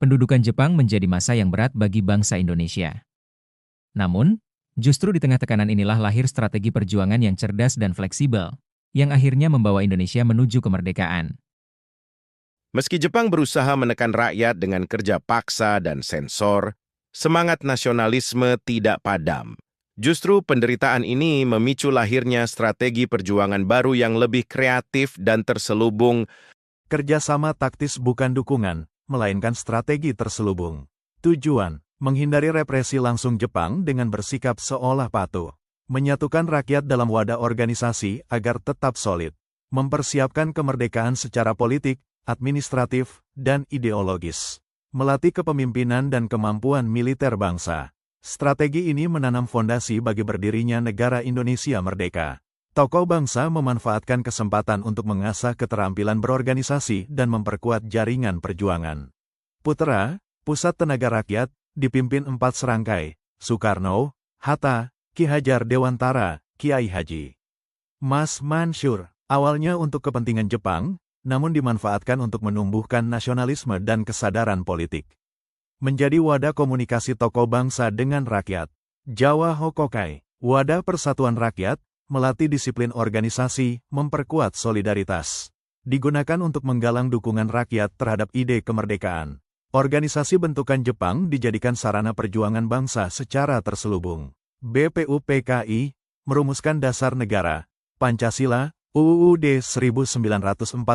pendudukan Jepang menjadi masa yang berat bagi bangsa Indonesia. Namun, justru di tengah tekanan inilah lahir strategi perjuangan yang cerdas dan fleksibel, yang akhirnya membawa Indonesia menuju kemerdekaan. Meski Jepang berusaha menekan rakyat dengan kerja paksa dan sensor, semangat nasionalisme tidak padam. Justru penderitaan ini memicu lahirnya strategi perjuangan baru yang lebih kreatif dan terselubung. Kerjasama taktis bukan dukungan, melainkan strategi terselubung. Tujuan, menghindari represi langsung Jepang dengan bersikap seolah patuh. Menyatukan rakyat dalam wadah organisasi agar tetap solid. Mempersiapkan kemerdekaan secara politik, administratif, dan ideologis. Melatih kepemimpinan dan kemampuan militer bangsa. Strategi ini menanam fondasi bagi berdirinya negara Indonesia merdeka. Tokoh bangsa memanfaatkan kesempatan untuk mengasah keterampilan berorganisasi dan memperkuat jaringan perjuangan. Putra, Pusat Tenaga Rakyat, dipimpin 4 serangkai, Soekarno, Hatta, Ki Hajar Dewantara, Kiai Haji Mas Mansur, awalnya untuk kepentingan Jepang, namun dimanfaatkan untuk menumbuhkan nasionalisme dan kesadaran politik. Menjadi wadah komunikasi tokoh bangsa dengan rakyat. Jawa Hokokai, wadah persatuan rakyat, melatih disiplin organisasi, memperkuat solidaritas. Digunakan untuk menggalang dukungan rakyat terhadap ide kemerdekaan. Organisasi bentukan Jepang dijadikan sarana perjuangan bangsa secara terselubung. BPUPKI, merumuskan dasar negara, Pancasila, UUD 1945,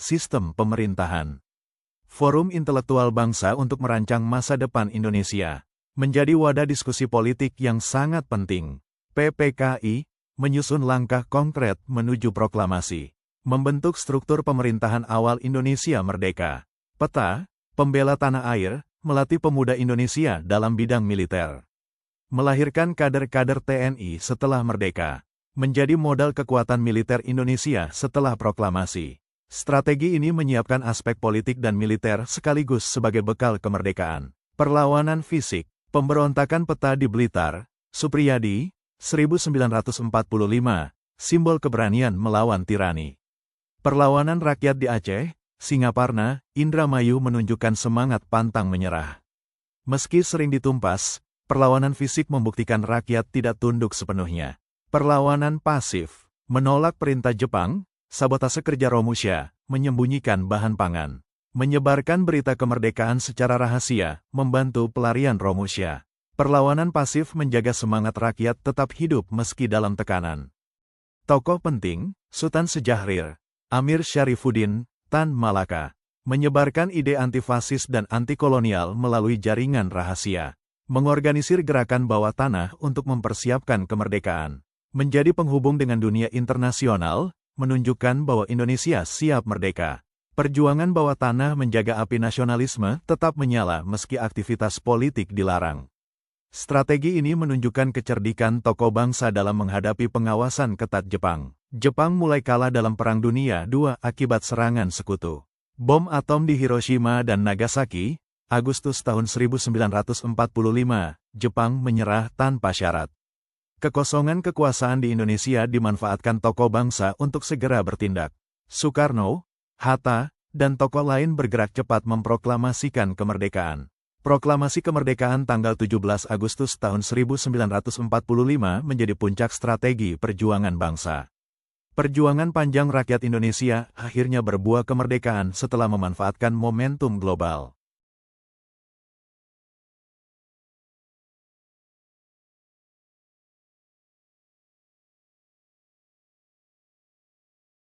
Sistem Pemerintahan. Forum Intelektual Bangsa untuk merancang masa depan Indonesia. Menjadi wadah diskusi politik yang sangat penting. PPKI, menyusun langkah konkret menuju proklamasi. Membentuk struktur pemerintahan awal Indonesia merdeka. Peta, pembela tanah air, melatih pemuda Indonesia dalam bidang militer. Melahirkan kader-kader TNI setelah merdeka. Menjadi modal kekuatan militer Indonesia setelah proklamasi. Strategi ini menyiapkan aspek politik dan militer sekaligus sebagai bekal kemerdekaan. Perlawanan fisik, pemberontakan peta di Blitar, Supriyadi, 1945, simbol keberanian melawan tirani. Perlawanan rakyat di Aceh, Singaparna, Indramayu menunjukkan semangat pantang menyerah. Meski sering ditumpas, perlawanan fisik membuktikan rakyat tidak tunduk sepenuhnya. Perlawanan pasif, menolak perintah Jepang, sabotase kerja Romusha, menyembunyikan bahan pangan. Menyebarkan berita kemerdekaan secara rahasia, membantu pelarian Romusha. Perlawanan pasif menjaga semangat rakyat tetap hidup meski dalam tekanan. Tokoh penting, Sultan Sejahrir, Amir Syarifuddin, Tan Malaka, menyebarkan ide antifasis dan antikolonial melalui jaringan rahasia. Mengorganisir gerakan bawah tanah untuk mempersiapkan kemerdekaan. Menjadi penghubung dengan dunia internasional, menunjukkan bahwa Indonesia siap merdeka. Perjuangan bawah tanah menjaga api nasionalisme tetap menyala meski aktivitas politik dilarang. Strategi ini menunjukkan kecerdikan tokoh bangsa dalam menghadapi pengawasan ketat Jepang. Jepang mulai kalah dalam Perang Dunia II akibat serangan sekutu. Bom atom di Hiroshima dan Nagasaki, Agustus tahun 1945, Jepang menyerah tanpa syarat. Kekosongan kekuasaan di Indonesia dimanfaatkan tokoh bangsa untuk segera bertindak. Soekarno, Hatta, dan tokoh lain bergerak cepat memproklamasikan kemerdekaan. Proklamasi kemerdekaan tanggal 17 Agustus tahun 1945 menjadi puncak strategi perjuangan bangsa. Perjuangan panjang rakyat Indonesia akhirnya berbuah kemerdekaan setelah memanfaatkan momentum global.